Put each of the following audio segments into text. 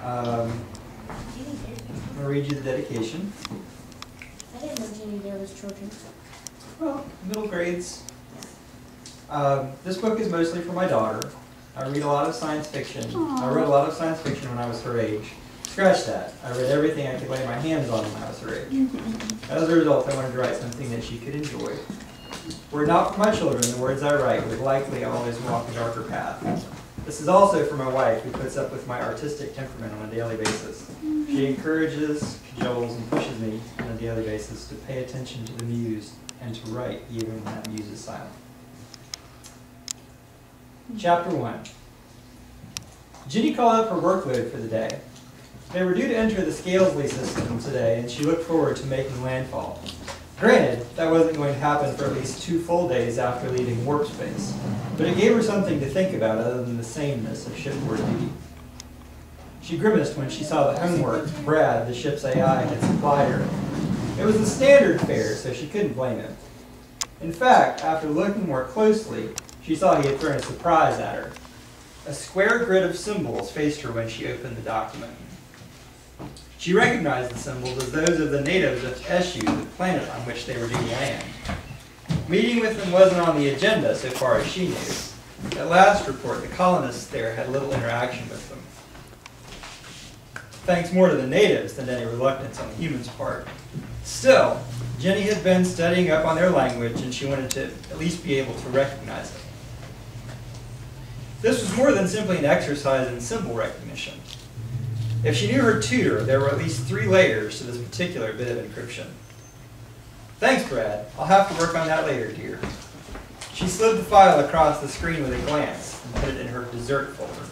I'm going to read you the dedication. I didn't know Ginnie Dare was children. Well, middle grades. This book is mostly for my daughter. I read a lot of science fiction. Aww. I read a lot of science fiction when I was her age. Scratch that. I read everything I could lay my hands on when I was her age. As a result, I wanted to write something that she could enjoy. Were it not for my children, the words I write would likely always walk a darker path. This is also for my wife, who puts up with my artistic temperament on a daily basis. She encourages, cajoles, and pushes me on a daily basis to pay attention to the muse and to write even when that muse is silent. Chapter 1. Ginnie called up her workload for the day. They were due to enter the Scalesley system today, and she looked forward to making landfall. Granted, that wasn't going to happen for at least 2 full days after leaving warp space, but it gave her something to think about other than the sameness of shipboard duty. She grimaced when she saw the homework Brad, the ship's AI, had supplied her. It was the standard fare, so she couldn't blame him. In fact, after looking more closely, she saw he had thrown a surprise at her. A square grid of symbols faced her when she opened the document. She recognized the symbols as those of the natives of Eshu, the planet on which they were due to land. Meeting with them wasn't on the agenda so far as she knew. At last report, the colonists there had little interaction with them. Thanks more to the natives than any reluctance on the humans' part. Still, Ginnie had been studying up on their language, and she wanted to at least be able to recognize it. This was more than simply an exercise in symbol recognition. If she knew her tutor, there were at least 3 layers to this particular bit of encryption. Thanks, Brad. I'll have to work on that later, dear. She slid the file across the screen with a glance and put it in her dessert folder.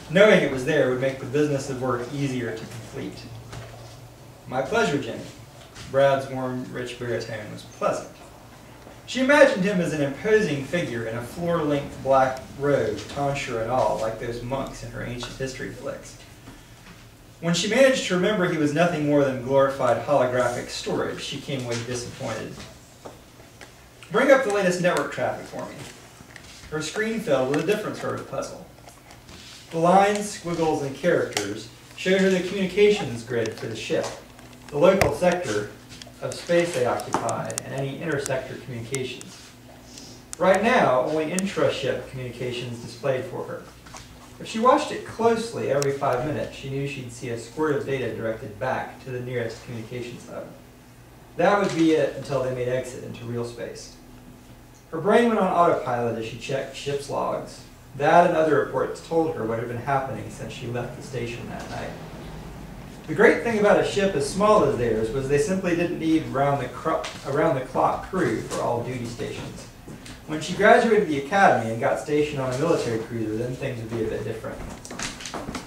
Knowing it was there would make the business of work easier to complete. My pleasure, Ginnie. Brad's warm, rich baritone was pleasant. She imagined him as an imposing figure in a floor-length black robe, tonsure and all, like those monks in her ancient history flicks. When she managed to remember he was nothing more than glorified holographic storage, she came away disappointed. Bring up the latest network traffic for me. Her screen filled with a different sort of puzzle. The lines, squiggles, and characters showed her the communications grid for the ship, the local sector of space they occupied, and any inter-sector communications. Right now, only intra-ship communications displayed for her. If she watched it closely every 5 minutes, she knew she'd see a squirt of data directed back to the nearest communications hub. That would be it until they made exit into real space. Her brain went on autopilot as she checked ship's logs. That and other reports told her what had been happening since she left the station that night. The great thing about a ship as small as theirs was they simply didn't need around-the-clock crew for all duty stations. When she graduated the academy and got stationed on a military cruiser, then things would be a bit different.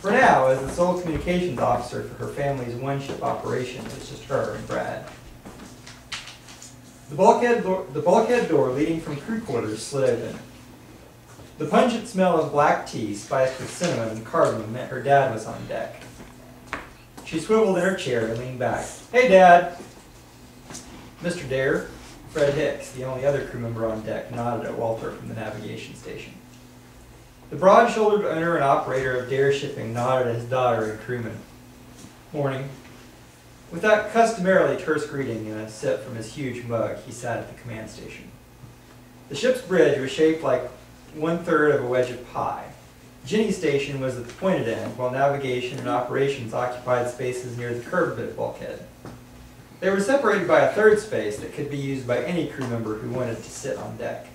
For now, as the sole communications officer for her family's one-ship operation, it was just her and Brad. The bulkhead door leading from crew quarters slid open. The pungent smell of black tea spiced with cinnamon and cardamom meant her dad was on deck. She swiveled in her chair and leaned back. Hey, Dad. Mr. Dare, Fred Hicks, the only other crew member on deck, nodded at Walter from the navigation station. The broad-shouldered owner and operator of Dare Shipping nodded at his daughter and crewman. Morning. With that customarily terse greeting and a sip from his huge mug, he sat at the command station. The ship's bridge was shaped like 1/3 of a wedge of pie. Ginnie's station was at the pointed end, while navigation and operations occupied spaces near the curved bit bulkhead. They were separated by a third space that could be used by any crew member who wanted to sit on deck.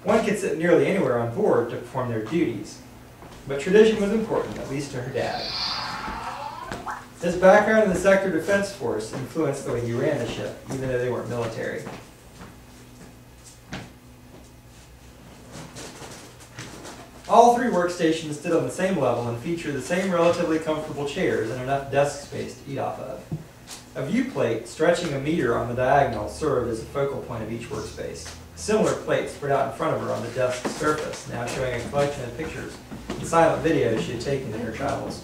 One could sit nearly anywhere on board to perform their duties, but tradition was important, at least to her dad. His background in the Sector Defense Force influenced the way he ran the ship, even though they weren't military. All 3 workstations stood on the same level and featured the same relatively comfortable chairs and enough desk space to eat off of. A view plate stretching a meter on the diagonal served as a focal point of each workspace. A similar plate spread out in front of her on the desk's surface, now showing a collection of pictures and silent videos she had taken in her travels.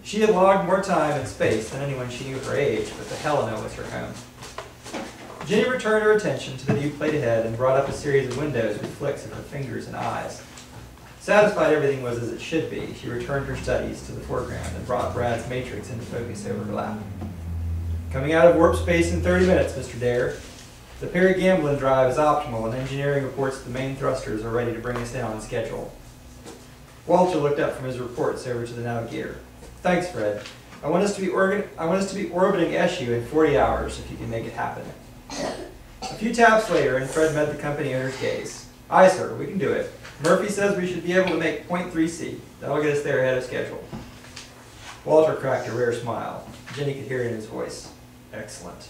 She had logged more time and space than anyone she knew her age, but the Helena was her home. Ginnie returned her attention to the view plate ahead and brought up a series of windows with flicks of her fingers and eyes. Satisfied everything was as it should be, she returned her studies to the foreground and brought Brad's matrix into focus over her lap. Coming out of warp space in 30 minutes, Mr. Dare. The Perry-Gamblin drive is optimal, and engineering reports the main thrusters are ready to bring us in on schedule. Walter looked up from his reports over to the navigator. Thanks, Fred. I want us to be orbiting Eshu in 40 hours, if you can make it happen. A few taps later, and Fred met the company owner's gaze. Aye, sir, we can do it. Murphy says we should be able to make 0.3C. That'll get us there ahead of schedule. Walter cracked a rare smile. Ginnie could hear it in his voice. Excellent.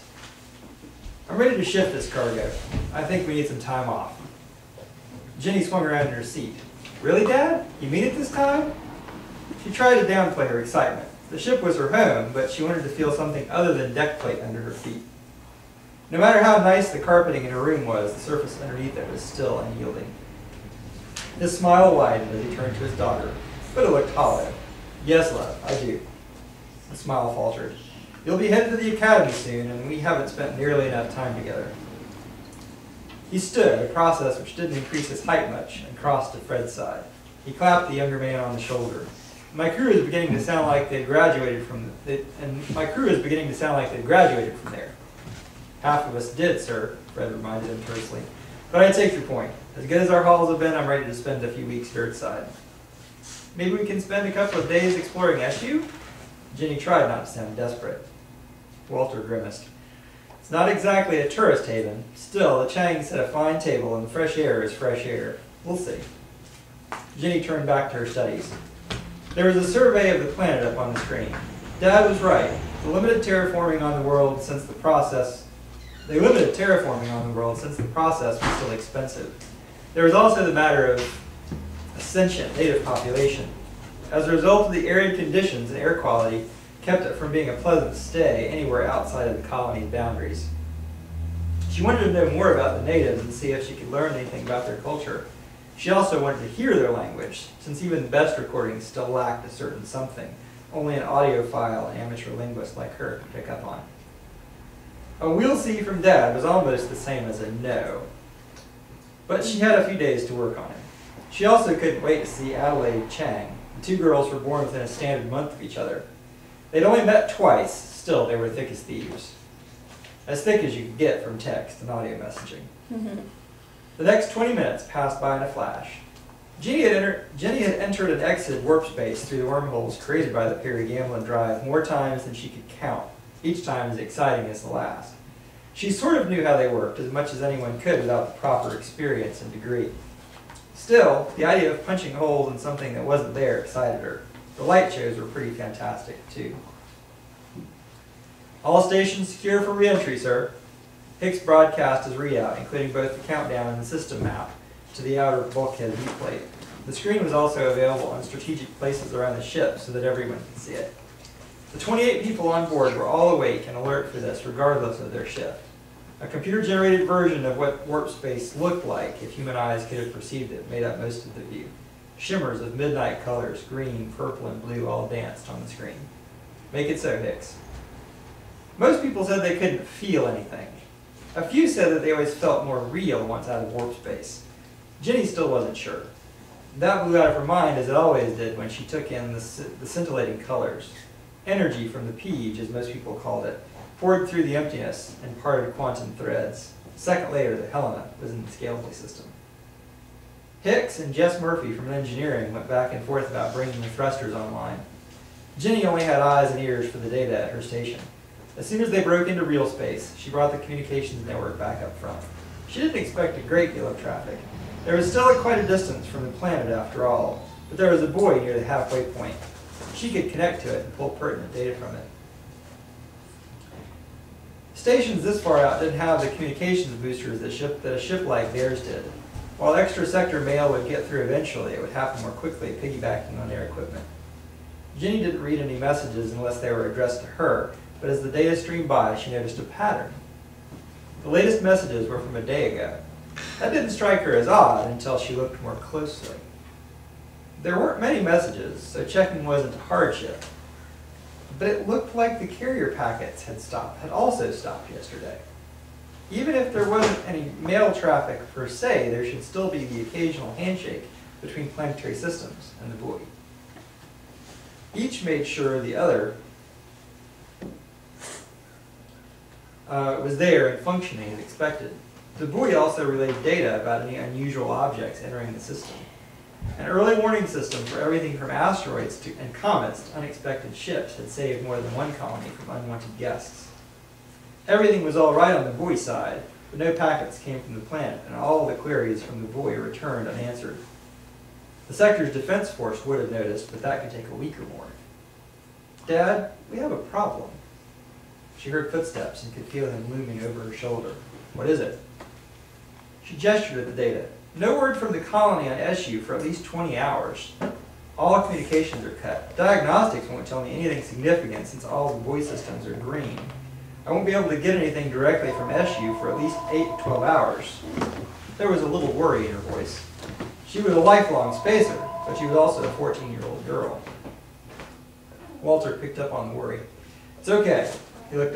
I'm ready to shift this cargo. I think we need some time off. Ginnie swung around in her seat. Really, Dad? You mean it this time? She tried to downplay her excitement. The ship was her home, but she wanted to feel something other than deck plate under her feet. No matter how nice the carpeting in her room was, the surface underneath it was still unyielding. His smile widened as he turned to his daughter, but it looked hollow. Yes, love, I do. The smile faltered. You'll be headed to the academy soon, and we haven't spent nearly enough time together. He stood, a process which didn't increase his height much, and crossed to Fred's side. He clapped the younger man on the shoulder. My crew is beginning to sound like they'd graduated from there. Half of us did, sir, Fred reminded him tersely. But I take your point. As good as our hauls have been, I'm ready to spend a few weeks dirtside. Maybe we can spend a couple of days exploring Eshu? Ginnie tried not to sound desperate. Walter grimaced. It's not exactly a tourist haven. Still, the Changs set a fine table, and the fresh air is fresh air. We'll see. Ginnie turned back to her studies. There was a survey of the planet up on the screen. Dad was right. They limited terraforming on the world since the process was still expensive. There was also the matter of a sentient native population. As a result of the arid conditions and air quality, kept it from being a pleasant stay anywhere outside of the colony's boundaries. She wanted to know more about the natives and see if she could learn anything about their culture. She also wanted to hear their language, since even the best recordings still lacked a certain something only an audiophile and amateur linguist like her could pick up on. A "we'll see" from Dad was almost the same as a no, but she had a few days to work on it. She also couldn't wait to see Adelaide Chang. The two girls were born within a standard month of each other. They'd only met twice, still they were thick as thieves. As thick as you could get from text and audio messaging. The next 20 minutes passed by in a flash. Ginnie had entered and exited warp space through the wormholes created by the Perry-Gamblin drive more times than she could count, each time as exciting as the last. She sort of knew how they worked as much as anyone could without the proper experience and degree. Still, the idea of punching holes in something that wasn't there excited her. The light shows were pretty fantastic, too. All stations secure for re-entry, sir. Hicks broadcast his readout, including both the countdown and the system map, to the outer bulkhead viewplate. The screen was also available on strategic places around the ship so that everyone could see it. The 28 people on board were all awake and alert for this, regardless of their shift. A computer-generated version of what warp space looked like if human eyes could have perceived it made up most of the view. Shimmers of midnight colors, green, purple, and blue, all danced on the screen. Make it so, Hicks. Most people said they couldn't feel anything. A few said that they always felt more real once out of warp space. Ginnie still wasn't sure. That blew out of her mind, as it always did when she took in the scintillating colors. Energy from the peage, as most people called it, poured through the emptiness and parted quantum threads. A second later, the Helena was in the Scalably system. Hicks and Jess Murphy from engineering went back and forth about bringing the thrusters online. Ginnie only had eyes and ears for the data at her station. As soon as they broke into real space, she brought the communications network back up front. She didn't expect a great deal of traffic. There was still quite a distance from the planet after all, but there was a buoy near the halfway point. She could connect to it and pull pertinent data from it. Stations this far out didn't have the communications boosters that a ship like theirs did. While extra sector mail would get through eventually, it would happen more quickly, piggybacking on their equipment. Ginnie didn't read any messages unless they were addressed to her, but as the data streamed by, she noticed a pattern. The latest messages were from a day ago. That didn't strike her as odd until she looked more closely. There weren't many messages, so checking wasn't a hardship. But it looked like the carrier packets had also stopped yesterday. Even if there wasn't any mail traffic per se, there should still be the occasional handshake between planetary systems and the buoy. Each made sure the other was there and functioning as expected. The buoy also relayed data about any unusual objects entering the system. An early warning system for everything from asteroids and comets to unexpected ships had saved more than one colony from unwanted guests. Everything was all right on the buoy side, but no packets came from the planet, and all the queries from the buoy returned unanswered. The sector's defense force would have noticed, but that could take a week or more. "Dad, we have a problem." She heard footsteps and could feel him looming over her shoulder. "What is it?" She gestured at the data. "No word from the colony on Eshu for at least 20 hours. All communications are cut. Diagnostics won't tell me anything significant since all the buoy systems are green. I won't be able to get anything directly from Eshu for at least 8 to 12 hours. There was a little worry in her voice. She was a lifelong spacer, but she was also a 14-year-old girl. Walter picked up on the worry. "It's okay." He looked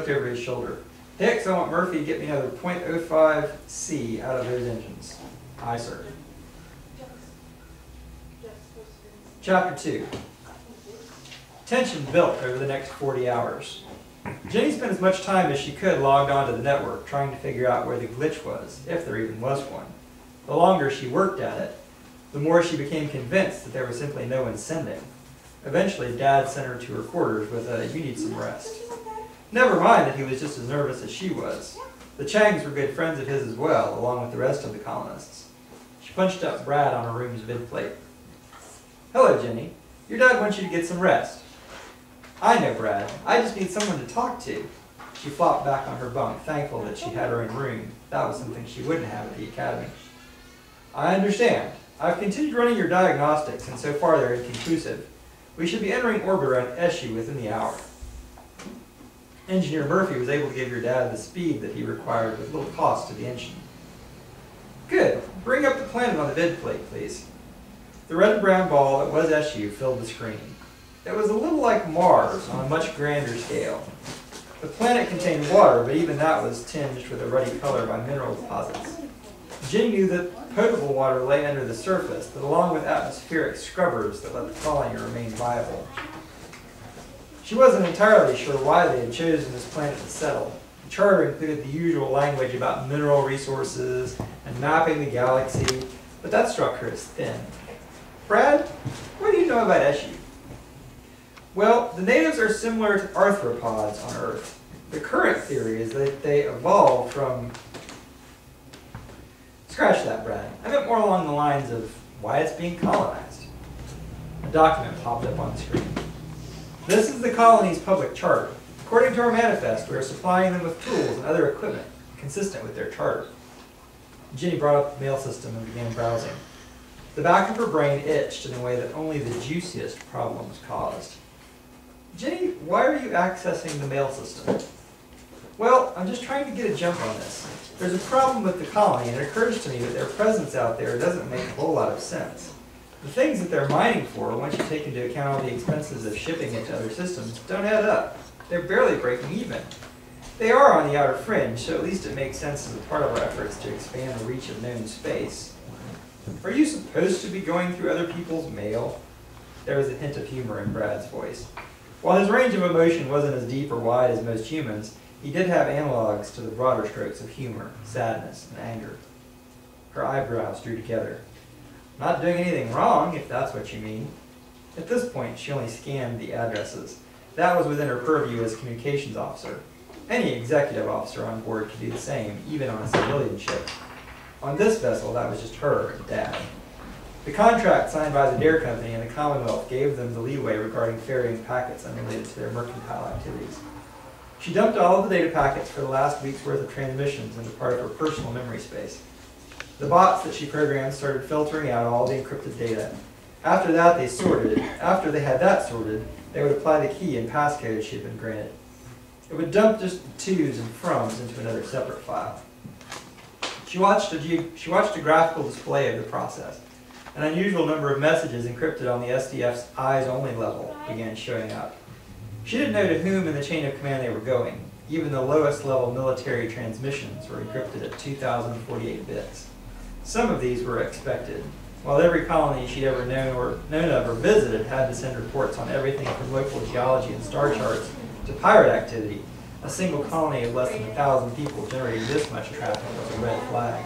over his shoulder. "Hicks, I want Murphy to get me another .05 C out of those engines." "Aye, sir." Chapter 2. Tension built over the next 40 hours. Ginnie spent as much time as she could logged onto the network trying to figure out where the glitch was, if there even was one. The longer she worked at it, the more she became convinced that there was simply no one sending. Eventually, Dad sent her to her quarters with a "you need some rest." Never mind that he was just as nervous as she was. The Changs were good friends of his as well, along with the rest of the colonists. She punched up Brad on her room's vid plate. "Hello, Ginnie. Your dad wants you to get some rest." "I know, Brad. I just need someone to talk to." She flopped back on her bunk, thankful that she had her own room. That was something she wouldn't have at the academy. "I understand. I've continued running your diagnostics, and so far they're inconclusive. We should be entering orbit around Eshu within the hour. Engineer Murphy was able to give your dad the speed that he required with little cost to the engine." "Good. Bring up the planet on the vid plate, please." The red and brown ball that was Eshu filled the screen. It was a little like Mars on a much grander scale. The planet contained water, but even that was tinged with a ruddy color by mineral deposits. Ginnie knew that potable water lay under the surface, but along with atmospheric scrubbers that let the colony remain viable. She wasn't entirely sure why they had chosen this planet to settle. The charter included the usual language about mineral resources and mapping the galaxy, but that struck her as thin. "Brad, what do you know about Eshu?" "Well, the natives are similar to arthropods on Earth. The current theory is that they evolved from..." "Scratch that, Brad. I meant more along the lines of why it's being colonized." A document popped up on the screen. "This is the colony's public charter. According to our manifest, we are supplying them with tools and other equipment consistent with their charter." Ginnie brought up the mail system and began browsing. The back of her brain itched in a way that only the juiciest problems caused. "Ginnie, why are you accessing the mail system?" "Well, I'm just trying to get a jump on this. There's a problem with the colony, and it occurs to me that their presence out there doesn't make a whole lot of sense. The things that they're mining for, once you take into account all the expenses of shipping it to other systems, don't add up. They're barely breaking even. They are on the outer fringe, so at least it makes sense as a part of our efforts to expand the reach of known space." "Are you supposed to be going through other people's mail?" There was a hint of humor in Brad's voice. While his range of emotion wasn't as deep or wide as most humans, he did have analogs to the broader strokes of humor, sadness, and anger. Her eyebrows drew together. "Not doing anything wrong, if that's what you mean." At this point, she only scanned the addresses. That was within her purview as communications officer. Any executive officer on board could do the same, even on a civilian ship. On this vessel, that was just her and Dad. The contract signed by the Dare Company and the Commonwealth gave them the leeway regarding ferrying packets unrelated to their mercantile activities. She dumped all of the data packets for the last week's worth of transmissions into part of her personal memory space. The bots that she programmed started filtering out all the encrypted data. After they had that sorted, they would apply the key and passcode she had been granted. It would dump just the to's and froms into another separate file. She watched a graphical display of the process. An unusual number of messages encrypted on the SDF's eyes-only level began showing up. She didn't know to whom in the chain of command they were going. Even the lowest level military transmissions were encrypted at 2048 bits. Some of these were expected. While every colony she'd ever known of or visited had to send reports on everything from local geology and star charts to pirate activity, a single colony of less than 1,000 people generating this much traffic was a red flag.